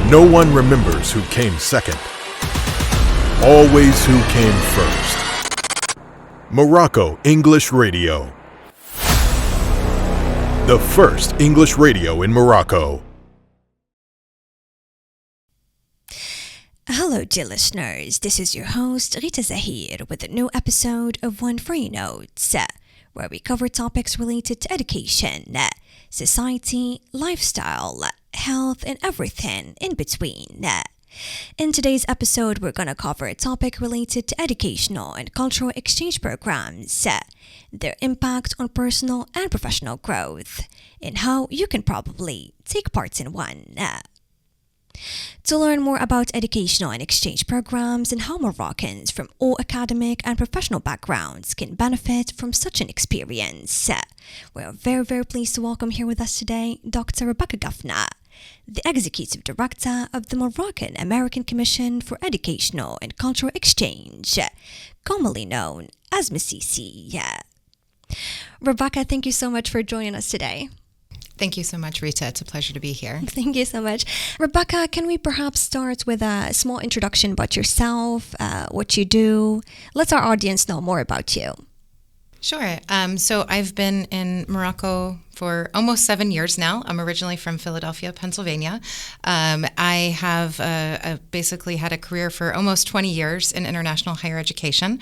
No one remembers who came second. Always who came first. Morocco English Radio. The first English radio in Morocco. Hello, dear listeners. This is your host, Rita Zahir, with a new episode of One Free Notes, where we cover topics related to education, society, lifestyle, health, and everything in between. In today's episode, we're going to cover a topic related to educational and cultural exchange programs, their impact on personal and professional growth, and how you can probably take part in one. To learn more about educational and exchange programs and how Moroccans from all academic and professional backgrounds can benefit from such an experience, we're very pleased to welcome here with us today Dr. Rebecca Geffner, the Executive Director of the Moroccan-American Commission for Educational and Cultural Exchange, commonly known as MACECE. Rebecca, thank you so much for joining us today. Thank you so much, Rita. It's a pleasure to be here. Thank you so much. Rebecca, can we perhaps start with a small introduction about yourself, what you do? Let our audience know more about you. Sure. So I've been in Morocco for almost 7 years now. I'm originally from Philadelphia, Pennsylvania. I have basically had a career for almost 20 years in international higher education,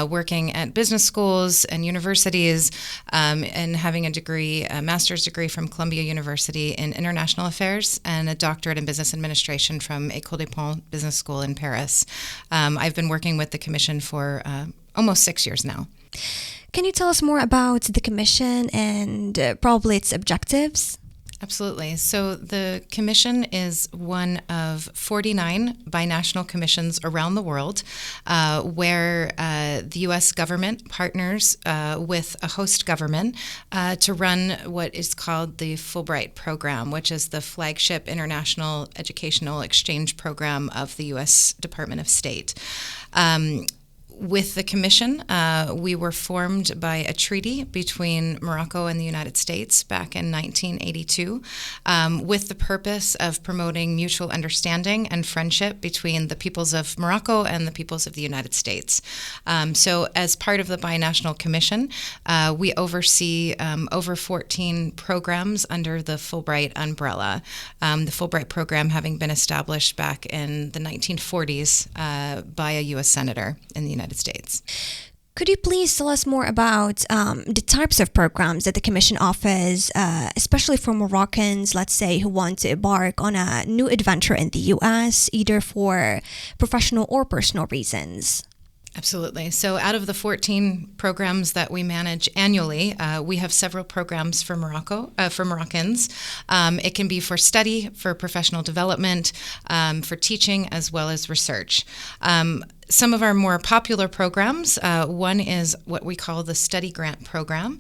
working at business schools and universities, and having a master's degree from Columbia University in international affairs and a doctorate in business administration from École des Ponts Business School in Paris. I've been working with the Commission for almost 6 years now. Can you tell us more about the Commission and probably its objectives? Absolutely. So the Commission is one of 49 binational commissions around the world where the U.S. government partners with a host government to run what is called the Fulbright program, which is the flagship international educational exchange program of the U.S. Department of State. With the Commission, we were formed by a treaty between Morocco and the United States back in 1982 with the purpose of promoting mutual understanding and friendship between the peoples of Morocco and the peoples of the United States. So as part of the Binational Commission, we oversee over 14 programs under the Fulbright umbrella, the Fulbright program having been established back in the 1940s by a U.S. Senator in the United States. Could you please tell us more about the types of programs that the Commission offers, especially for Moroccans, let's say, who want to embark on a new adventure in the U.S., either for professional or personal reasons? Absolutely. So out of the 14 programs that we manage annually, we have several programs for Moroccans. It can be for study, for professional development, for teaching, as well as research. Some of our more popular programs, one is what we call the Study Grant Program,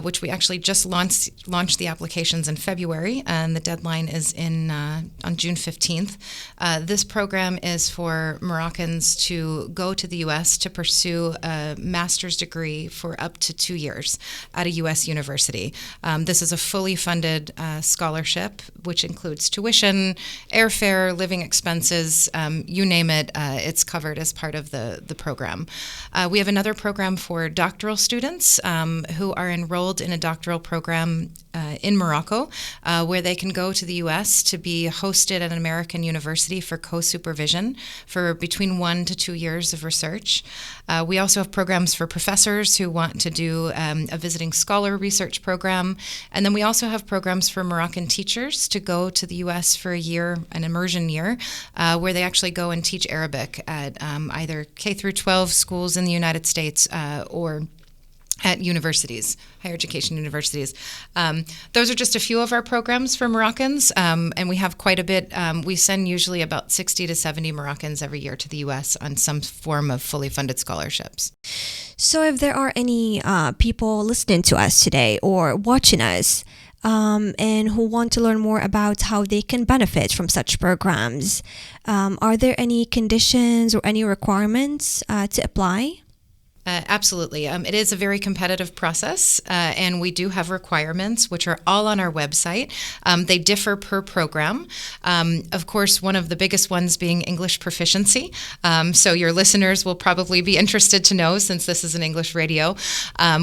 which we actually just launched the applications in February, and the deadline is on June 15th. This program is for Moroccans to go to the U.S. to pursue a master's degree for up to 2 years at a U.S. university. This is a fully funded scholarship, which includes tuition, airfare, living expenses, you name it, it's covered as part of the program. We have another program for doctoral students who are enrolled in a doctoral program in Morocco, where they can go to the U.S. to be hosted at an American university for co-supervision for between 1 to 2 years of research. We also have programs for professors who want to do a visiting scholar research program. And then we also have programs for Moroccan teachers to go to the U.S. for a year, an immersion year, where they actually go and teach Arabic at either K through 12 schools in the United States or at universities, higher education universities. Those are just a few of our programs for Moroccans, and we have quite a bit. We send usually about 60 to 70 Moroccans every year to the U.S. on some form of fully funded scholarships. So if there are any people listening to us today or watching us and who want to learn more about how they can benefit from such programs, are there any conditions or any requirements to apply? Absolutely. It is a very competitive process, and we do have requirements, which are all on our website. They differ per program. Of course, one of the biggest ones being English proficiency. So your listeners will probably be interested to know, since this is an English radio,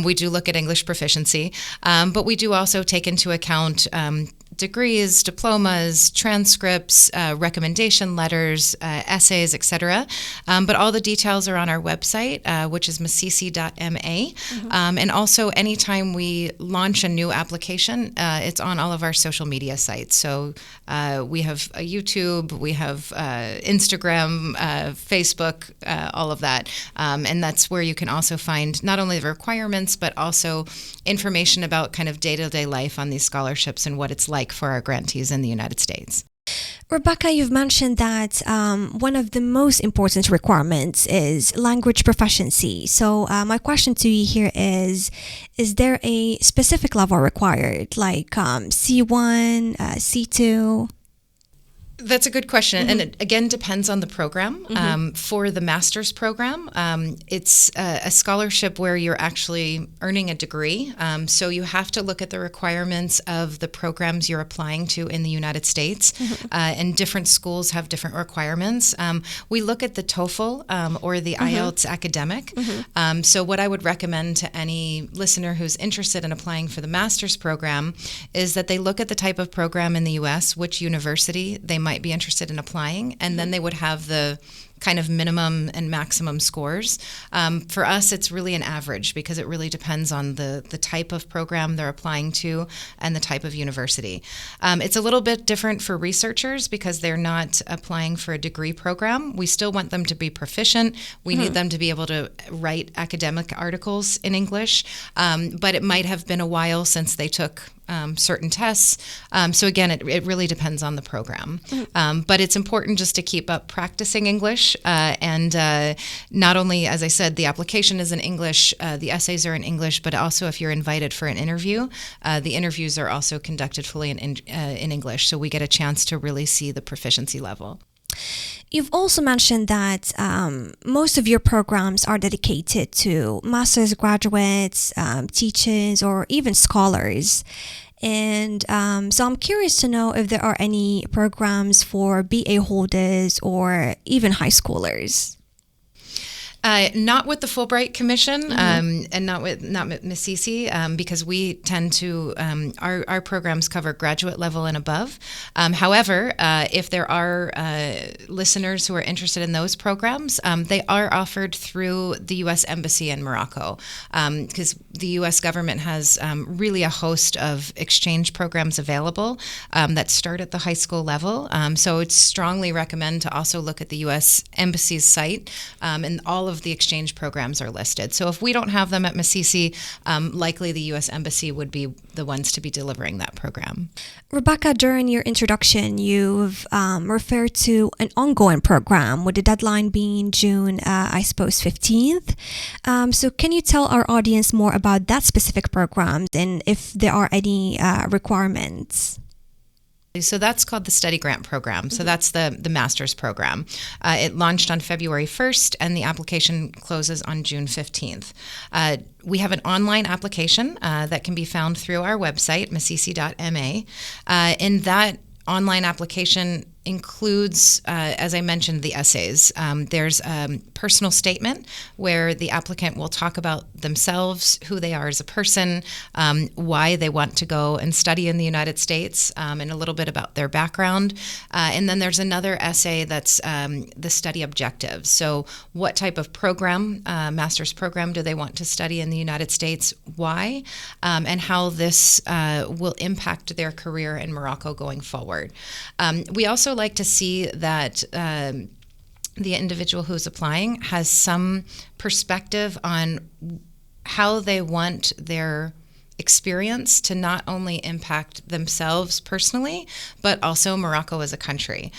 we do look at English proficiency, but we do also take into account degrees, diplomas, transcripts, recommendation letters, essays, etc. But all the details are on our website, which is MACECE.ma. And also, anytime we launch a new application, it's on all of our social media sites. So we have a YouTube, we have Instagram, Facebook, all of that. And that's where you can also find not only the requirements, but also information about kind of day-to-day life on these scholarships and what it's like for our grantees in the United States. Rebecca, you've mentioned that one of the most important requirements is language proficiency. So my question to you here is there a specific level required, like C1, C2? That's a good question. And it, again, depends on the program. For the master's program, it's a scholarship where you're actually earning a degree. So you have to look at the requirements of the programs you're applying to in the United States. And different schools have different requirements. We look at the TOEFL or the IELTS academic. So what I would recommend to any listener who's interested in applying for the master's program is that they look at the type of program in the U.S., which university they might be interested in applying, and then they would have the kind of minimum and maximum scores. For us, it's really an average because it really depends on the type of program they're applying to and the type of university. It's a little bit different for researchers because they're not applying for a degree program. We still want them to be proficient. We need them to be able to write academic articles in English, but it might have been a while since they took certain tests. So again, it really depends on the program. But it's important just to keep up practicing English. And not only, as I said, the application is in English, the essays are in English, but also if you're invited for an interview, the interviews are also conducted fully in English. So we get a chance to really see the proficiency level. You've also mentioned that most of your programs are dedicated to master's graduates, teachers, or even scholars. And so I'm curious to know if there are any programs for BA holders or even high schoolers. Not with the Fulbright Commission, and not with MACECE, because we tend to our programs cover graduate level and above. However, if there are listeners who are interested in those programs, they are offered through the U.S. Embassy in Morocco, because the U.S. government has really a host of exchange programs available that start at the high school level. So it's strongly recommend to also look at the U.S. Embassy's site, and all of the exchange programs are listed. So if we don't have them at MACECE, likely the U.S. Embassy would be the ones to be delivering that program. Rebecca, during your introduction, you've referred to an ongoing program with the deadline being June, I suppose, 15th. So can you tell our audience more about that specific program and if there are any requirements? So that's called the Study Grant Program. So that's the master's program. It launched on February 1st, and the application closes on June 15th. We have an online application that can be found through our website, MACECE.ma. In that online application includes, as I mentioned, the essays. There's a personal statement where the applicant will talk about themselves, who they are as a person, why they want to go and study in the United States, and a little bit about their background. And then there's another essay that's the study objectives. So what type of program, master's program, do they want to study in the United States, why, and how this will impact their career in Morocco going forward. We also like to see that the individual who's applying has some perspective on how they want their experience to not only impact themselves personally, but also Morocco as a country.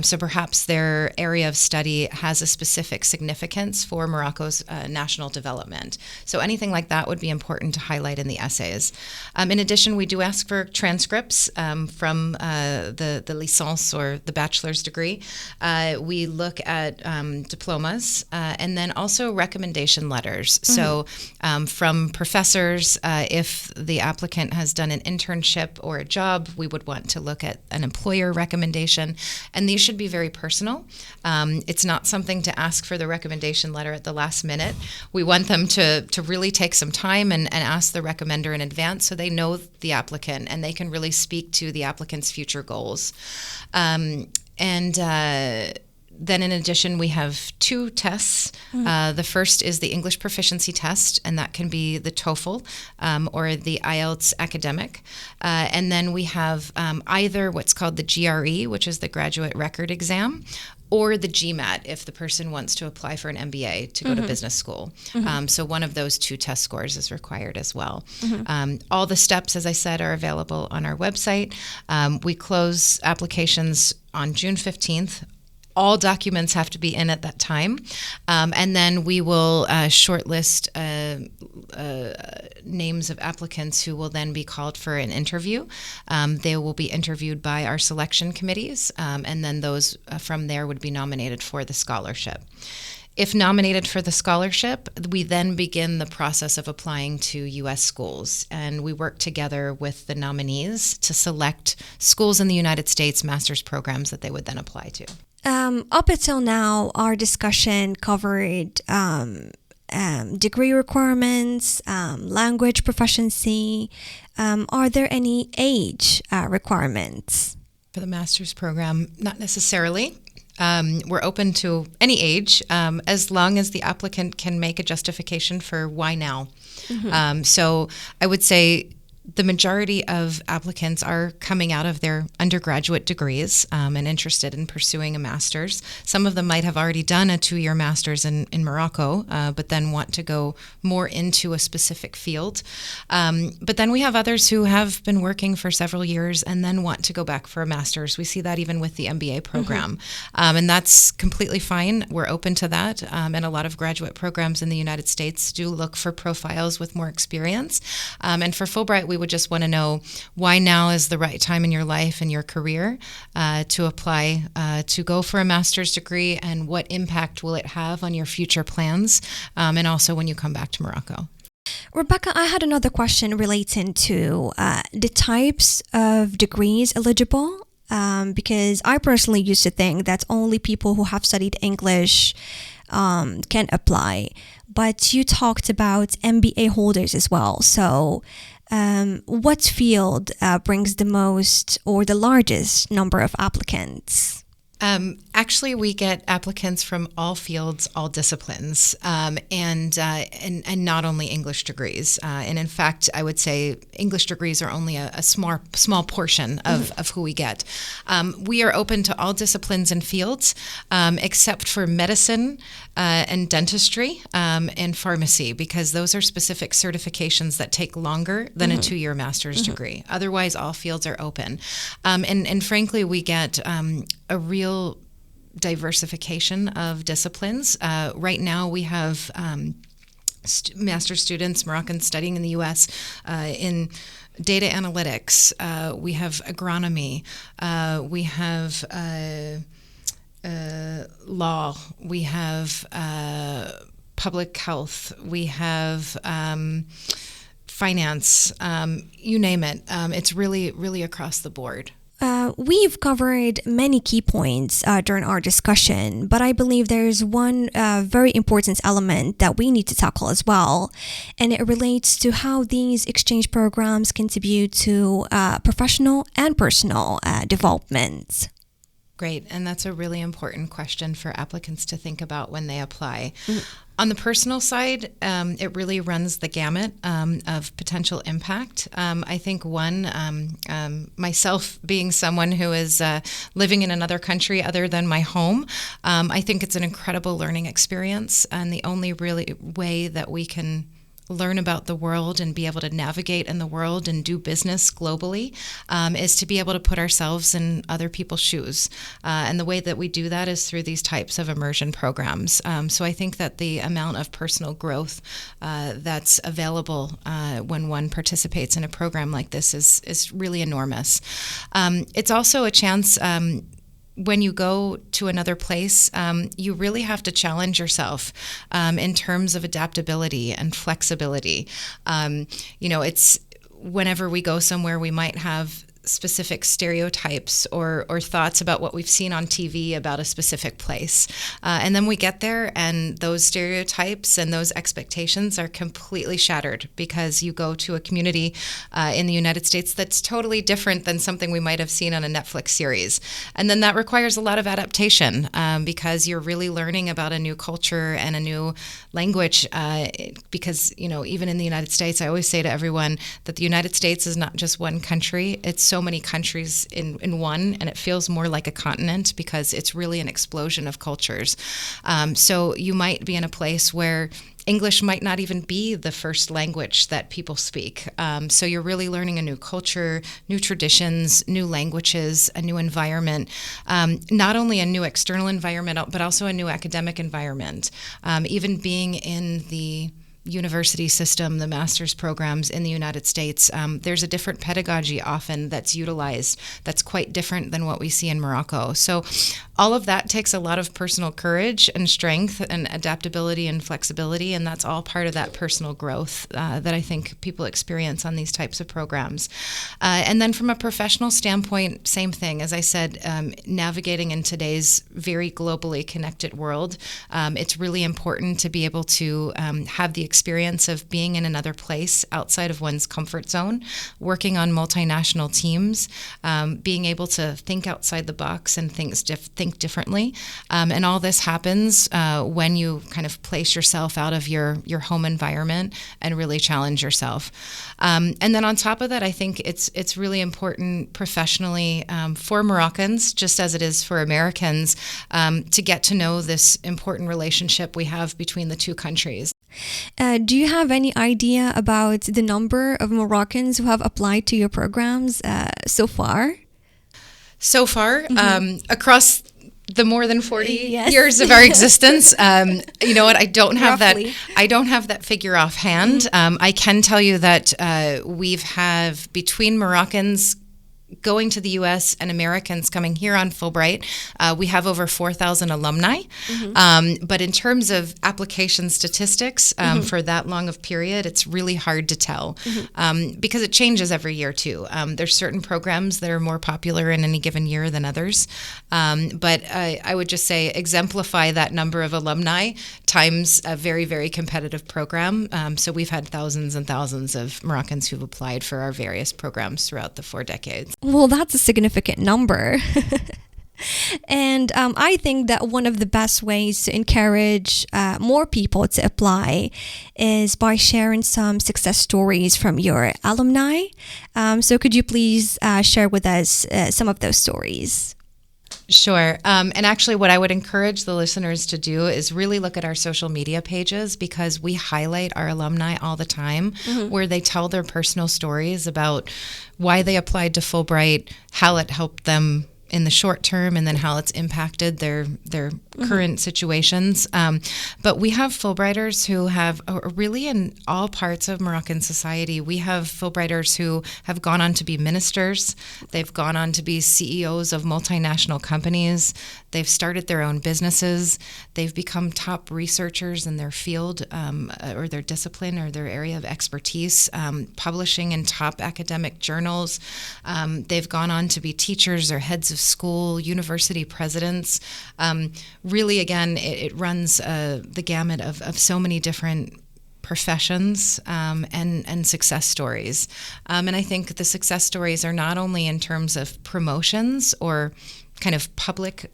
So perhaps their area of study has a specific significance for Morocco's national development. So anything like that would be important to highlight in the essays. In addition, we do ask for transcripts from the licence or the bachelor's degree. We look at diplomas and then also recommendation letters. So from professors, if the applicant has done an internship or a job, we would want to look at an employer recommendation, and these should be very personal. It's not something to ask for the recommendation letter at the last minute. We want them to really take some time and ask the recommender in advance so they know the applicant and they can really speak to the applicant's future goals. Then in addition, we have 2 tests. The first is the English proficiency test, and that can be the TOEFL or the IELTS academic. And then we have either what's called the GRE, which is the graduate record exam, or the GMAT if the person wants to apply for an MBA to go to business school. So one of those 2 test scores is required as well. All the steps, as I said, are available on our website. We close applications on June 15th. All documents have to be in at that time. And then we will shortlist names of applicants who will then be called for an interview. They will be interviewed by our selection committees, and then those from there would be nominated for the scholarship. If nominated for the scholarship, we then begin the process of applying to U.S. schools, and we work together with the nominees to select schools in the United States master's programs that they would then apply to. Up until now, our discussion covered degree requirements, language proficiency. Are there any age requirements? For the master's program, not necessarily. We're open to any age as long as the applicant can make a justification for why now. So I would say the majority of applicants are coming out of their undergraduate degrees and interested in pursuing a master's. Some of them might have already done a 2-year master's in Morocco, but then want to go more into a specific field. But then we have others who have been working for several years and then want to go back for a master's. We see that even with the MBA program. And that's completely fine. We're open to that. And a lot of graduate programs in the United States do look for profiles with more experience. And for Fulbright, we would just want to know why now is the right time in your life and your career to apply to go for a master's degree, and what impact will it have on your future plans, and also when you come back to Morocco. Rebecca, I had another question relating to the types of degrees eligible, because I personally used to think that only people who have studied English can apply, but you talked about MBA holders as well. So what field brings the most or the largest number of applicants? Actually, we get applicants from all fields, all disciplines, and not only English degrees. And in fact, I would say English degrees are only a small portion of who we get. We are open to all disciplines and fields, except for medicine and dentistry and pharmacy, because those are specific certifications that take longer than a 2-year master's degree. Otherwise, all fields are open. And frankly, we get a real diversification of disciplines. Right now, we have master's students, Moroccans, studying in the U.S. In data analytics. We have agronomy. We have law. We have public health. We have finance. You name it. It's really, really across the board. We've covered many key points during our discussion, but I believe there's one very important element that we need to tackle as well, and it relates to how these exchange programs contribute to professional and personal development. Great, and that's a really important question for applicants to think about when they apply. On the personal side, it really runs the gamut of potential impact. I think myself being someone who is living in another country other than my home, I think it's an incredible learning experience, and the only really way that we can learn about the world and be able to navigate in the world and do business globally is to be able to put ourselves in other people's shoes. And the way that we do that is through these types of immersion programs. So I think that the amount of personal growth that's available when one participates in a program like this is really enormous. It's also a chance when you go to another place, you really have to challenge yourself in terms of adaptability and flexibility. It's whenever we go somewhere, we might have specific stereotypes or thoughts about what we've seen on TV about a specific place. And then we get there and those stereotypes and those expectations are completely shattered because you go to a community in the United States that's totally different than something we might have seen on a Netflix series. And then that requires a lot of adaptation because you're really learning about a new culture and a new language because, even in the United States, I always say to everyone that the United States is not just one country. It's so many countries in one, and it feels more like a continent because it's really an explosion of cultures. So you might be in a place where English might not even be the first language that people speak. So you're really learning a new culture, new traditions, new languages, a new environment, not only a new external environment, but also a new academic environment. Even being in the university system, the master's programs in the United States, there's a different pedagogy often that's utilized that's quite different than what we see in Morocco. So all of that takes a lot of personal courage and strength and adaptability and flexibility, and that's all part of that personal growth that I think people experience on these types of programs. And then from a professional standpoint, same thing. As I said, navigating in today's very globally connected world, it's really important to be able to have the experience of being in another place outside of one's comfort zone, working on multinational teams, being able to think outside the box and think differently. And all this happens when you kind of place yourself out of your home environment and really challenge yourself. And then on top of that, I think it's really important professionally for Moroccans, just as it is for Americans, to get to know this important relationship we have between the two countries. Do you have any idea about the number of Moroccans who have applied to your programs so far? So far, across the more than 40 yes. years of our existence, you know what? I don't have Roughly. I don't have that figure offhand. I can tell you that we've have between Moroccans going to the U.S. and Americans coming here on Fulbright, we have over 4,000 alumni. But in terms of application statistics for that long of period, it's really hard to tell because it changes every year too. There's certain programs that are more popular in any given year than others. But I would just say exemplify that number of alumni times a very, very competitive program. So we've had thousands and thousands of Moroccans who've applied for our various programs throughout the 4 decades. Well, that's a significant number. And I think that one of the best ways to encourage more people to apply is by sharing some success stories from your alumni. So could you please share with us some of those stories? Sure. And actually what I would encourage the listeners to do is really look at our social media pages because we highlight our alumni all the time where they tell their personal stories about why they applied to Fulbright, how it helped them in the short term, and then how it's impacted their current situations. But we have Fulbrighters who have really in all parts of Moroccan society. We have Fulbrighters who have gone on to be ministers. They've gone on to be CEOs of multinational companies. They've started their own businesses. They've become top researchers in their field or their discipline or their area of expertise, publishing in top academic journals. They've gone on to be teachers or heads of school, university presidents. Really, again, it runs the gamut of so many different professions and success stories. And I think the success stories are not only in terms of promotions or kind of public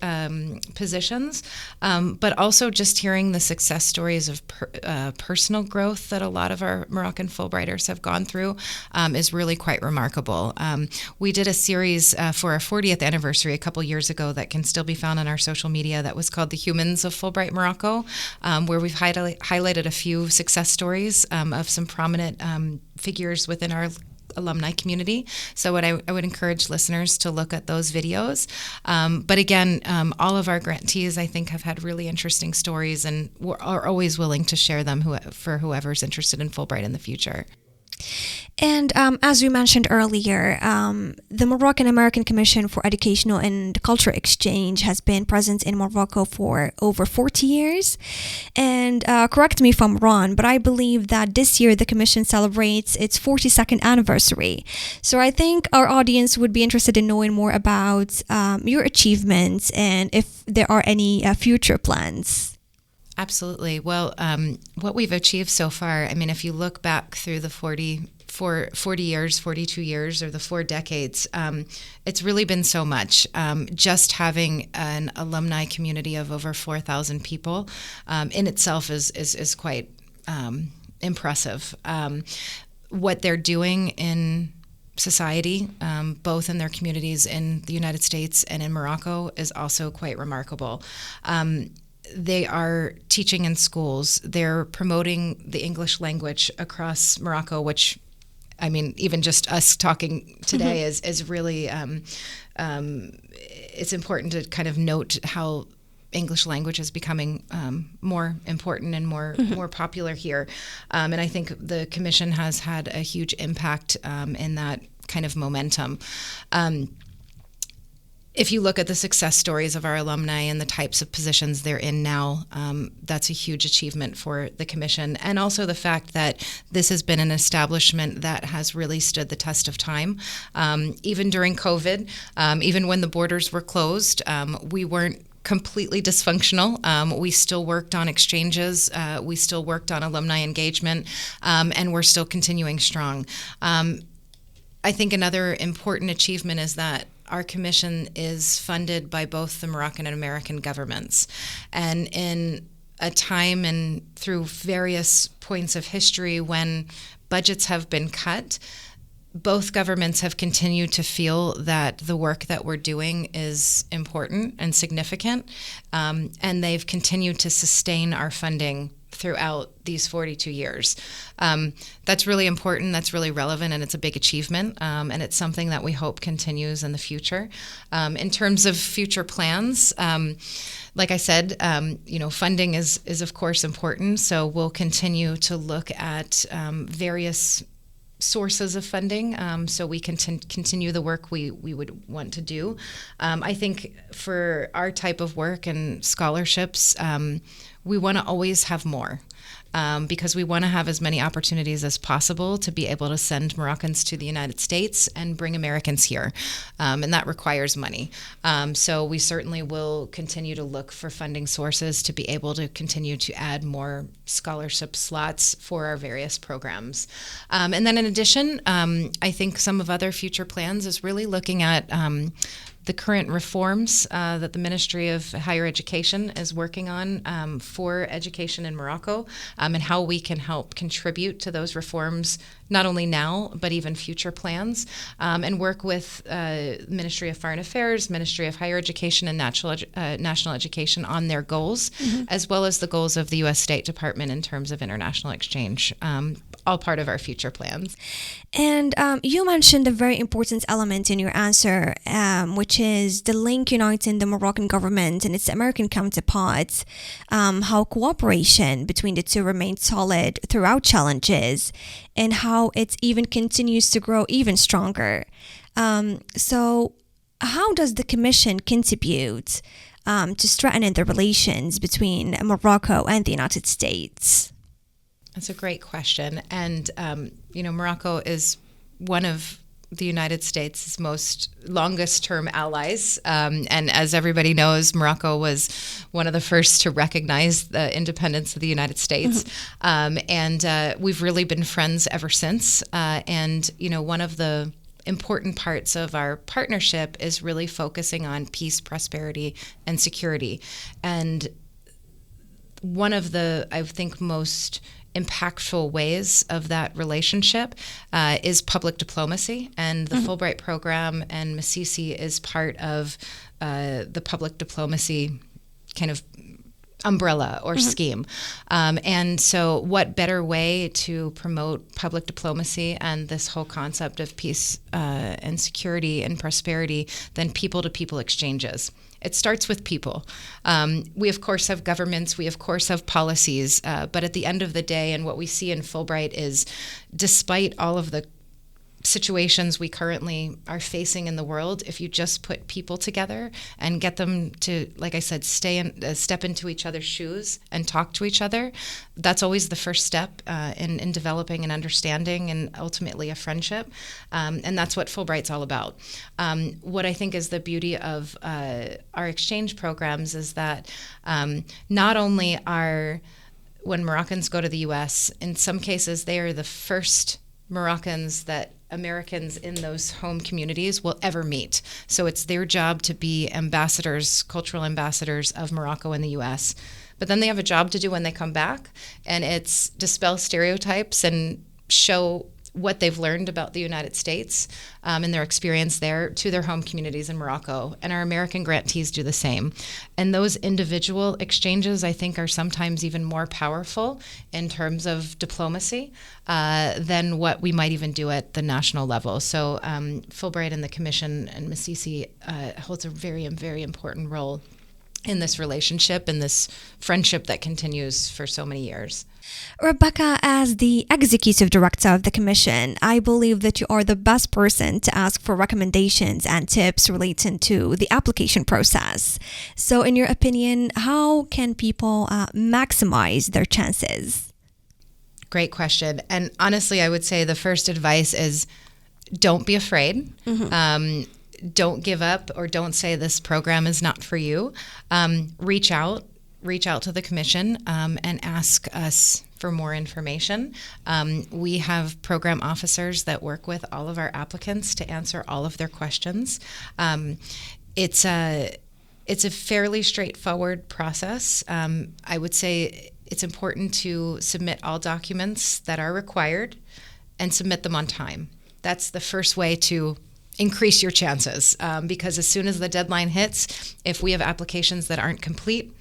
positions, but also just hearing the success stories of personal growth that a lot of our Moroccan Fulbrighters have gone through is really quite remarkable. We did a series for our 40th anniversary a couple years ago that can still be found on our social media that was called The Humans of Fulbright Morocco, where we've highlighted a few success stories of some prominent figures within our alumni community. So I would encourage listeners to look at those videos. But again, all of our grantees, I think, have had really interesting stories and are always willing to share them for whoever's interested in Fulbright in the future. And as we mentioned earlier, the Moroccan-American Commission for Educational and Cultural Exchange has been present in Morocco for over 40 years. And correct me if I'm wrong, but I believe that this year the Commission celebrates its 42nd anniversary. So I think our audience would be interested in knowing more about your achievements and if there are any future plans. Absolutely. Well, what we've achieved so far, I mean, if you look back through the 40 years, 42 years, or the 4 decades, it's really been so much. Just having an alumni community of over 4,000 people in itself is quite impressive. What they're doing in society, both in their communities in the United States and in Morocco, is also quite remarkable. They are teaching in schools. They're promoting the English language across Morocco, which, I mean, even just us talking today is really, it's important to kind of note how English language is becoming more important and more popular here. And I think the Commission has had a huge impact in that kind of momentum. If you look at the success stories of our alumni and the types of positions they're in now, that's a huge achievement for the Commission. And also the fact that this has been an establishment that has really stood the test of time. Even during COVID, even when the borders were closed, we weren't completely dysfunctional. We still worked on exchanges. We still worked on alumni engagement, and we're still continuing strong. I think another important achievement is that our commission is funded by both the Moroccan and American governments. And in a time and through various points of history when budgets have been cut, both governments have continued to feel that the work that we're doing is important and significant, and they've continued to sustain our funding throughout these 42 years. That's really important, that's really relevant, and it's a big achievement, and it's something that we hope continues in the future. In terms of future plans, like I said, funding is of course important, so we'll continue to look at various sources of funding, so we can continue the work we would want to do. I think for our type of work and scholarships, we want to always have more, because we want to have as many opportunities as possible to be able to send Moroccans to the United States and bring Americans here, and that requires money. So we certainly will continue to look for funding sources to be able to continue to add more scholarship slots for our various programs. And then in addition, I think some of other future plans is really looking at the current reforms that the Ministry of Higher Education is working on for education in Morocco, and how we can help contribute to those reforms, not only now, but even future plans, and work with Ministry of Foreign Affairs, Ministry of Higher Education, and National Education on their goals, as well as the goals of the U.S. State Department in terms of international exchange, all part of our future plans. And you mentioned a very important element in your answer, which is the link uniting the Moroccan government and its American counterparts, how cooperation between the two remains solid throughout challenges, and how it even continues to grow even stronger. So how does the Commission contribute to strengthening the relations between Morocco and the United States? That's a great question. And, Morocco is one of the United States' most longest-term allies. And as everybody knows, Morocco was one of the first to recognize the independence of the United States. And we've really been friends ever since. And, one of the important parts of our partnership is really focusing on peace, prosperity, and security. And one of the, I think, most impactful ways of that relationship is public diplomacy, and the Fulbright program and MACECE is part of the public diplomacy kind of umbrella or scheme. And so what better way to promote public diplomacy and this whole concept of peace and security and prosperity than people-to-people exchanges? It starts with people. We, of course, have governments. We, of course, have policies. But at the end of the day, and what we see in Fulbright is, despite all of the situations we currently are facing in the world, if you just put people together and get them to, like I said, step into each other's shoes and talk to each other, that's always the first step in developing an understanding and ultimately a friendship. And that's what Fulbright's all about. What I think is the beauty of our exchange programs is that not only when Moroccans go to the U.S., in some cases they are the first Moroccans that Americans in those home communities will ever meet. So it's their job to be ambassadors, cultural ambassadors of Morocco in the U.S. But then they have a job to do when they come back, and it's dispel stereotypes and show what they've learned about the United States and their experience there to their home communities in Morocco. And our American grantees do the same. And those individual exchanges, I think, are sometimes even more powerful in terms of diplomacy than what we might even do at the national level. So Fulbright and the Commission and MACECE holds a very, very important role in this relationship and this friendship that continues for so many years. Rebecca, as the executive director of the Commission, I believe that you are the best person to ask for recommendations and tips relating to the application process. So in your opinion, how can people maximize their chances? Great question. And honestly, I would say the first advice is don't be afraid. Don't give up, or don't say this program is not for you. Reach out to the Commission and ask us for more information. We have program officers that work with all of our applicants to answer all of their questions. It's a fairly straightforward process. I would say it's important to submit all documents that are required and submit them on time. That's the first way to increase your chances, because as soon as the deadline hits, if we have applications that aren't complete,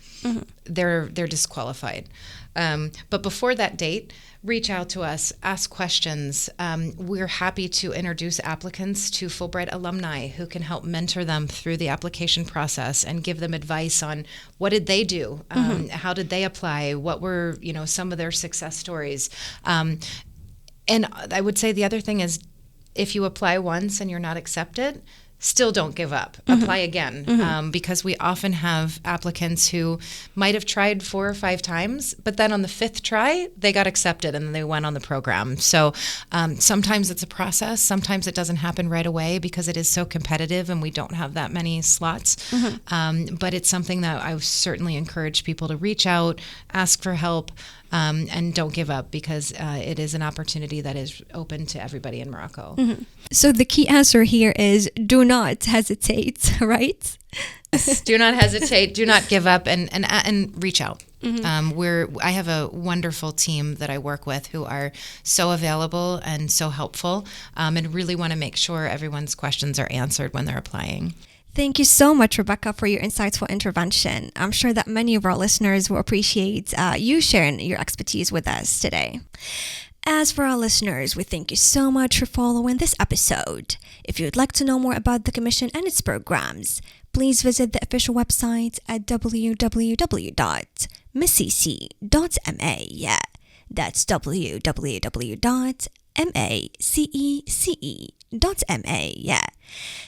they're disqualified. But before that date, reach out to us, ask questions. We're happy to introduce applicants to Fulbright alumni who can help mentor them through the application process and give them advice on what did they do, how did they apply, what were some of their success stories. And I would say the other thing is, if you apply once and you're not accepted, still don't give up. Apply again, because we often have applicants who might have tried 4 or 5 times, but then on the 5th try, they got accepted and they went on the program. So sometimes it's a process. Sometimes it doesn't happen right away because it is so competitive and we don't have that many slots. But it's something that I certainly encourage people to reach out, ask for help, and don't give up, because it is an opportunity that is open to everybody in Morocco. So the key answer here is do not hesitate, right? Do not hesitate. Do not give up, and reach out. I have a wonderful team that I work with who are so available and so helpful, and really want to make sure everyone's questions are answered when they're applying. Thank you so much, Rebecca, for your insightful intervention. I'm sure that many of our listeners will appreciate you sharing your expertise with us today. As for our listeners, we thank you so much for following this episode. If you'd like to know more about the Commission and its programs, please visit the official website at www.macece.ma. That's www.macece.ma.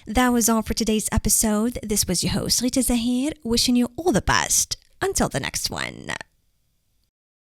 That was all for today's episode. This was your host, Rita Zahir, wishing you all the best. Until the next one.